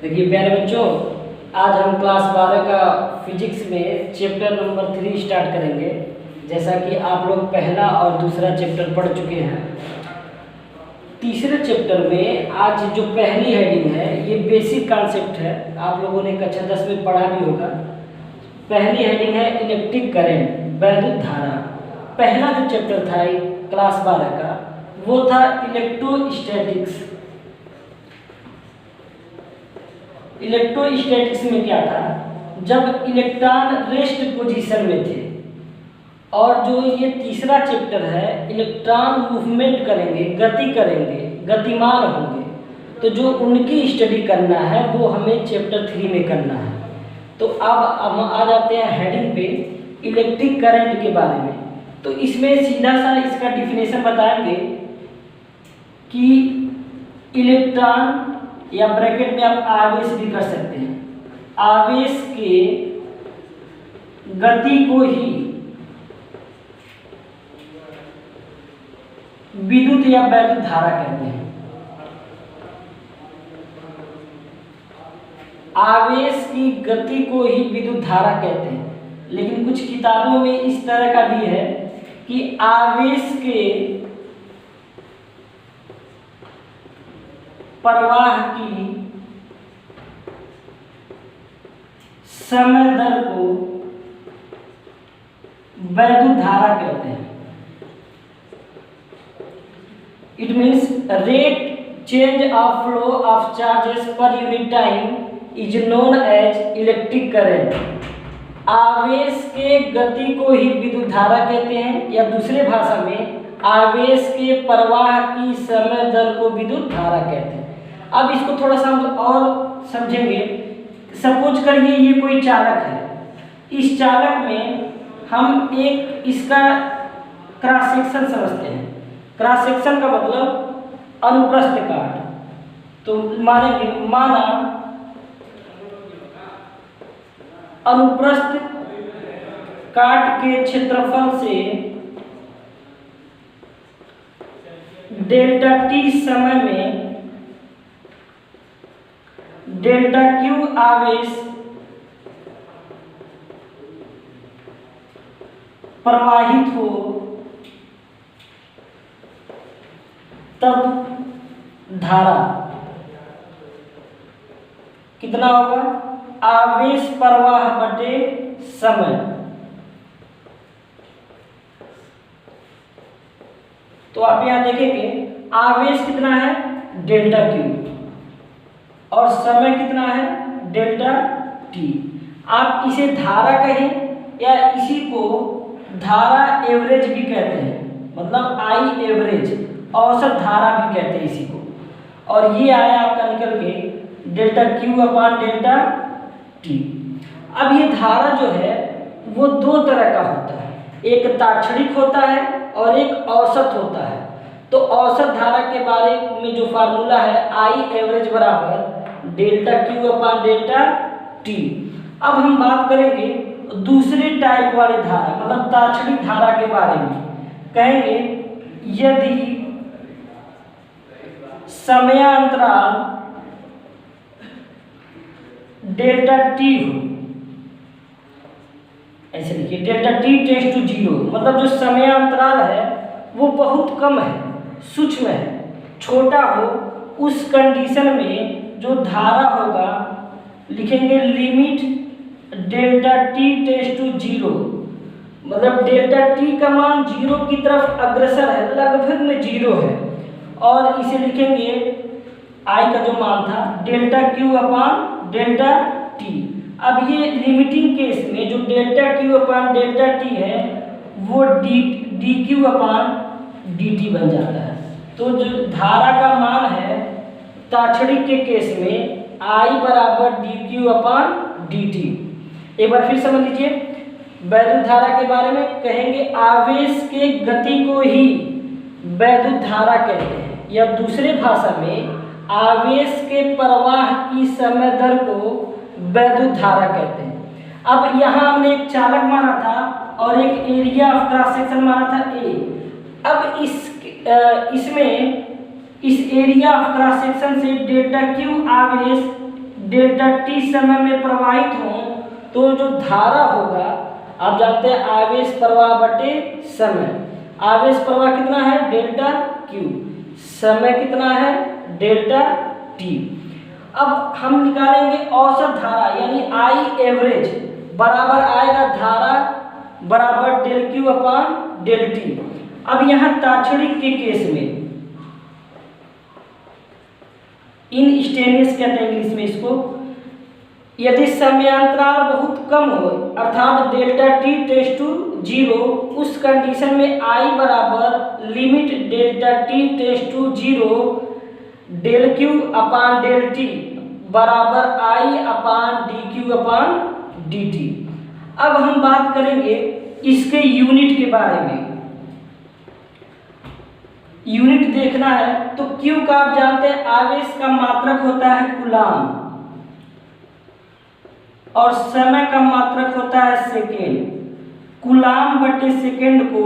देखिए प्यारे बच्चों, आज हम क्लास 12 का फिजिक्स में चैप्टर नंबर 3 स्टार्ट करेंगे। जैसा कि आप लोग पहला और दूसरा चैप्टर पढ़ चुके हैं। तीसरे चैप्टर में आज जो पहली हेडिंग है ये बेसिक कॉन्सेप्ट है, आप लोगों ने कक्षा 10 में पढ़ा भी होगा। पहली हेडिंग है इलेक्ट्रिक करंट, वैद्युत धारा। पहला जो चैप्टर था क्लास 12 का वो था इलेक्ट्रोस्टैटिक्स। इलेक्ट्रोस्टैटिक्स में क्या था, जब इलेक्ट्रॉन रेस्ट पोजीशन में थे। और जो ये तीसरा चैप्टर है इलेक्ट्रॉन मूवमेंट करेंगे, गति करेंगे, गतिमान होंगे, तो जो उनकी स्टडी करना है वो हमें चैप्टर 3 में करना है। तो अब हम आ जाते हैं हेडिंग पे, इलेक्ट्रिक करंट के बारे में। तो इसमें सीधा सा इसका डिफिनेशन बताएंगे कि इलेक्ट्रॉन या ब्रैकेट में आप आवेश भी कर सकते हैं, आवेश के गति को ही विद्युत या वैद्युत धारा कहते हैं। आवेश की गति को ही विद्युत धारा कहते हैं। लेकिन कुछ किताबों में इस तरह का भी है कि आवेश के प्रवाह की समय दर को वैद्युत धारा कहते हैं। It means rate change of flow of charges per unit time is known as electric current. आवेश के गति को ही विद्युत धारा कहते हैं, या दूसरे भाषा में आवेश के प्रवाह की समय दर को विद्युत धारा कहते हैं। अब इसको थोड़ा सा हम और समझेंगे। सपोज करिए ये कोई चालक है, इस चालक में हम एक इसका क्रॉस सेक्शन समझते हैं। क्रॉस सेक्शन का मतलब अनुप्रस्थ काट। तो माना अनुप्रस्थ काट के क्षेत्रफल से डेल्टा टी समय में डेल्टा क्यू आवेश प्रवाहित हो, तब धारा कितना होगा, आवेश प्रवाह बटे समय। तो आप यहां देखेंगे आवेश कितना है, डेल्टा क्यू, और समय कितना है, डेल्टा टी। आप इसे धारा कहें या इसी को धारा एवरेज भी कहते हैं, मतलब आई एवरेज, औसत धारा भी कहते हैं इसी को। और ये आया आपका निकल के डेल्टा क्यू अपान डेल्टा टी। अब ये धारा जो है वो दो तरह का होता है, एक ताक्षणिक होता है और एक औसत होता है। तो औसत धारा के बारे में जो फार्मूला है आई एवरेज बराबर डेल्टा क्यू अपान डेल्टा टी। अब हम बात करेंगे दूसरे टाइप वाले धारा, मतलब ताक्षणिक धारा के बारे में। कहेंगे यदि समयांतराल डेल्टा टी हो, ऐसे लिखिए डेल्टा टी टेंड्स टू 0, मतलब जो समयांतराल है वो बहुत कम है, सूक्ष्म है, छोटा हो, उस कंडीशन में जो धारा होगा लिखेंगे limit delta t tends to 0, मतलब डेल्टा टी का मान 0 की तरफ अग्रसर है, लगभग में 0 है। और इसे लिखेंगे आई का जो मान था डेल्टा क्यू अपान डेल्टा टी। अब ये लिमिटिंग केस में जो डेल्टा क्यू अपान डेल्टा टी है वो D q upon d T बन जाता है। तो जो धारा का मान है ताक्षणिक के केस में आई बराबर d q upon d T. एक बार फिर समझ लीजिए, वैद्युत धारा के बारे में कहेंगे आवेश के गति को ही वैद्युत धारा कहते हैं, या दूसरे भाषा में आवेश के प्रवाह की समय दर को वैद्युत धारा कहते हैं। अब यहाँ हमने एक चालक माना था और एक एरिया ऑफ क्रॉस सेक्शन माना था ए। अब इसमें इस एरिया ऑफ क्रॉस सेक्शन से डेल्टा क्यू आवेश डेल्टा टी समय में प्रवाहित हों तो जो धारा होगा, आप जानते हैं आवेश प्रवाह बटे समय। आवेश प्रवाह कितना है? Delta Q. समय कितना है? Delta T. अब हम निकालेंगे औसत धारा यानी आई एवरेज बराबर आएगा धारा बराबर del q upon del t. अब यहाँ ताक्षणिक के केस में इनस्टेनियस कहते हैं इंग्लिश में इसको, यदि समयांतराल बहुत कम हो अर्थात डेल्टा टी टेंड्स टू 0, उस कंडीशन में आई बराबर limit delta t tends to 0 del q upon del t बराबर I upon d q upon d t. अब हम बात करेंगे इसके यूनिट के बारे में। यूनिट देखना है तो क्यू का आप जानते हैं आवेश का मात्रक होता है कूलाम और समय का मात्रक होता है सेकेंड। कूलाम बटे सेकेंड को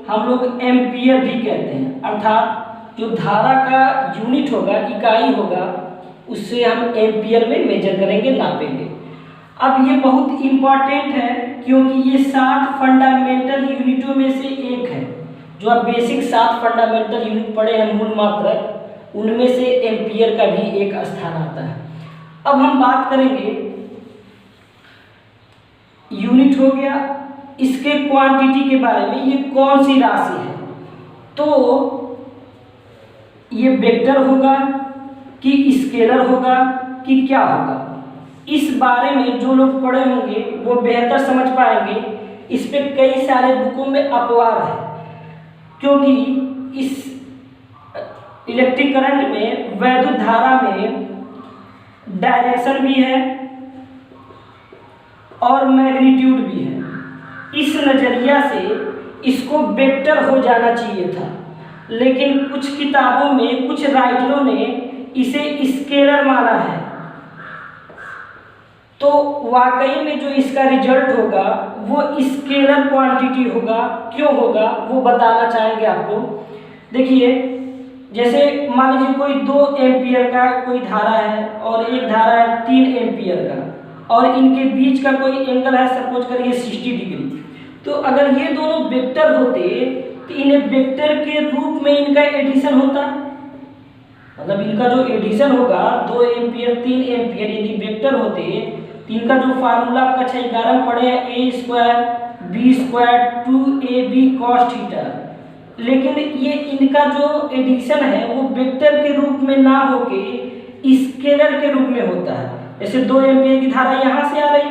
हम लोग एम्पियर भी कहते हैं, अर्थात जो धारा का यूनिट होगा, इकाई होगा, उससे हम एम्पियर में मेजर करेंगे, नापेंगे। अब ये बहुत इम्पॉर्टेंट है क्योंकि ये 7 फंडामेंटल यूनिटों में से एक है। जो आप बेसिक 7 फंडामेंटल यूनिट पढ़े हैं मूल मात्रक, उनमें से एम्पियर का भी एक स्थान आता है। अब हम बात करेंगे, यूनिट हो गया, इसके क्वांटिटी के बारे में, ये कौन सी राशि है, तो ये वेक्टर होगा कि स्केलर होगा कि क्या होगा, इस बारे में जो लोग पढ़े होंगे वो बेहतर समझ पाएंगे। इस पे कई सारे बुकों में अपवाद है क्योंकि इस इलेक्ट्रिक करंट में, वैद्युत धारा में डायरेक्शन भी है और मैग्नीट्यूड भी है। इस नज़रिया से इसको वेक्टर हो जाना चाहिए था, लेकिन कुछ किताबों में कुछ राइटरों ने इसे स्केलर माना है। तो वाकई में जो इसका रिजल्ट होगा वो स्केलर क्वांटिटी होगा। क्यों होगा वो बताना चाहेंगे आपको। देखिए, जैसे मान लीजिए कोई 2 एम्पियर का कोई धारा है और एक धारा है 3 एम्पियर का, और इनके बीच का कोई एंगल है, सपोज करिए 60 डिग्री। तो अगर ये दोनों वेक्टर होते तो इन्हें वेक्टर के रूप में इनका एडिशन होता, मतलब इनका जो एडिशन होगा 2 एम्पियर 3 एम्पियर यदि वेक्टर होते, इनका जो फार्मूला आपका 6-11 में पढ़े हैं, A square B square 2ab cos थीटा, लेकिन ये इनका जो एडिशन है वो वेक्टर के रूप में ना होके स्केलर के रूप में होता है। जैसे 2 एम्पियर की धारा यहाँ से आ रही,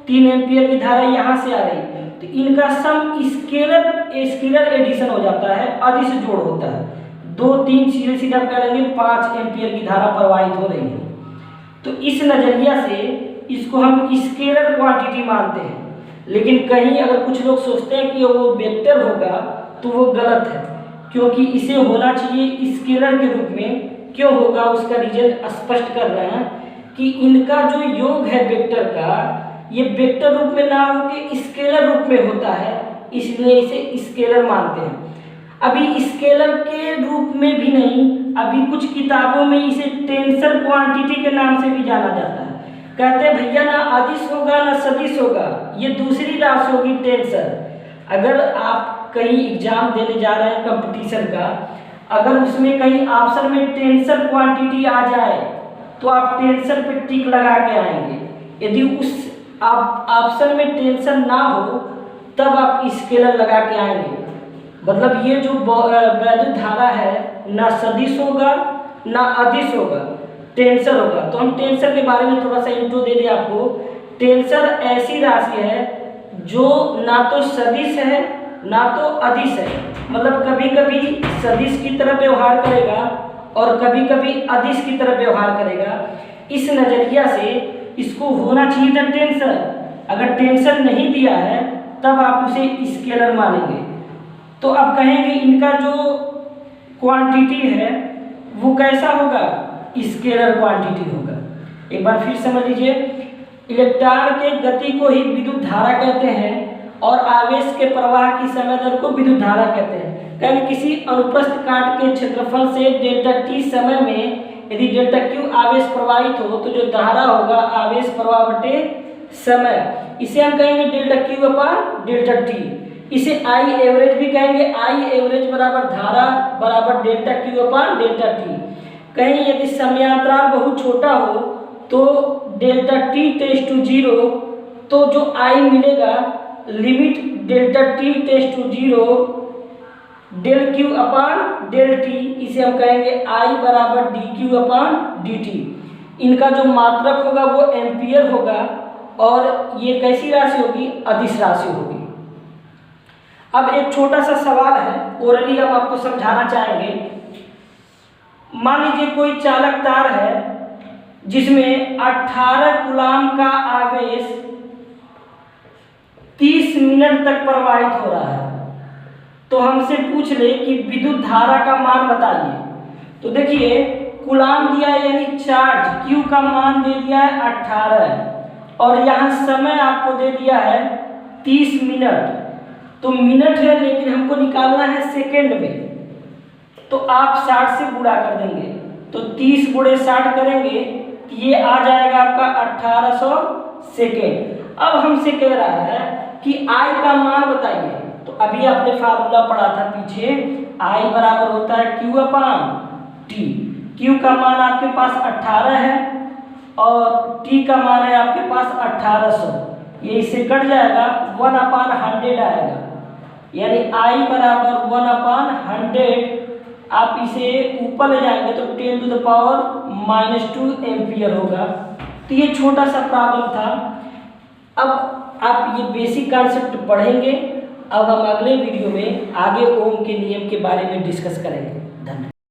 3 एम्पियर की धारा यहाँ से आ रही, तो इनका सम स्केलर एडिशन हो जाता है, अदिश जोड़ होता है। 2 3 सीधे सीधे आप कह लेंगे 5 एम्पियर की धारा प्रवाहित हो रही है। तो इस नज़रिया से इसको हम स्केलर क्वांटिटी मानते हैं। लेकिन कहीं अगर कुछ लोग सोचते हैं कि वो वेक्टर होगा तो वो गलत है, क्योंकि इसे होना चाहिए स्केलर के रूप में। क्यों होगा उसका रीजन स्पष्ट कर रहे हैं कि इनका जो योग है वेक्टर का, ये वेक्टर रूप में ना होकर स्केलर रूप में होता है, इसलिए इसे स्केलर मानते हैं। अभी स्केलर के रूप में भी नहीं, अभी कुछ किताबों में इसे टेंसर क्वांटिटी के नाम से भी जाना जाता है। कहते हैं भैया ना अदिश होगा ना सदिश होगा, ये दूसरी राशि होगी टेंसर। अगर आप कहीं एग्जाम देने जा रहे हैं कंपटीशन का, अगर उसमें कहीं ऑप्शन में टेंसर क्वांटिटी आ जाए तो आप टेंसर पे टिक लगा के आएंगे। यदि उस ऑप्शन में टेंसर ना हो तब आप स्केलर लगा के आएंगे। मतलब ये जो वैद्युत धारा है ना सदिश होगा ना अदिश होगा, टेंसर होगा। तो हम टेंसर के बारे में थोड़ा सा इंट्रो दे दें आपको। टेंसर ऐसी राशि है जो ना तो सदिश है ना तो अदिश है, मतलब कभी कभी सदिश की तरफ व्यवहार करेगा और कभी कभी अदिश की तरफ व्यवहार करेगा। इस नज़रिया से इसको होना चाहिए था टेंसर। अगर टेंसर नहीं दिया है तब आप उसे स्केलर मानेंगे। तो अब कहेंगे इनका जो क्वांटिटी है वो कैसा होगा, स्केलर क्वांटिटी होगा। एक बार फिर समझ लीजिए, इलेक्ट्रॉन के गति को ही विद्युत धारा कहते हैं और आवेश के प्रवाह की समय दर को विद्युत धारा कहते हैं। कहेंगे किसी अनुप्रस्थ काट के क्षेत्रफल से डेल्टा टी समय में यदि डेल्टा क्यू आवेश प्रवाहित हो तो जो धारा होगा आवेश प्रवाह बटे समय, इसे हम कहेंगे delta Q upon delta T. इसे आई एवरेज भी कहेंगे, आई एवरेज बराबर धारा बराबर delta Q upon delta T. कहीं यदि समयांतराल बहुत छोटा हो तो डेल्टा टी टेंड्स टू 0, तो जो आई मिलेगा limit delta t tends to 0 del q upon del t, इसे हम कहेंगे आई बराबर d q upon d t. इनका जो मात्रक होगा वो एम्पियर होगा और ये कैसी राशि होगी, अदिश राशि होगी। अब एक छोटा सा सवाल है, ओरली हम आपको समझाना चाहेंगे। मान लीजिए कोई चालक तार है जिसमें 18 कूलाम का आवेश 30 मिनट तक प्रवाहित हो रहा है, तो हमसे पूछ ले कि विद्युत धारा का मान बताइए। तो देखिए कूलाम दिया है यानी चार्ज, क्यू का मान दे दिया है 18 और यहाँ समय आपको दे दिया है 30 मिनट। तो मिनट है लेकिन हमको निकालना है सेकेंड में, तो आप 60 से गुणा कर देंगे, तो 30 गुणे 60 करेंगे तो ये आ जाएगा आपका 1800 सेकेंड। अब हमसे कह रहा है कि आई का मान बताइए। तो अभी आपने फार्मूला पढ़ा था पीछे, आई बराबर होता है क्यू अपॉन टी। क्यू का मान आपके पास 18 है और टी का मान है आपके पास 1800, ये इससे कट जाएगा, 1/100 आएगा, यानी आई बराबर 1/100। आप इसे ऊपर ले जाएंगे तो 10⁻⁻² एम्पियर होगा। तो ये छोटा सा प्रॉब्लम था। अब आप ये बेसिक कॉन्सेप्ट पढ़ेंगे। अब हम अगले वीडियो में आगे ओम के नियम के बारे में डिस्कस करेंगे। धन्यवाद।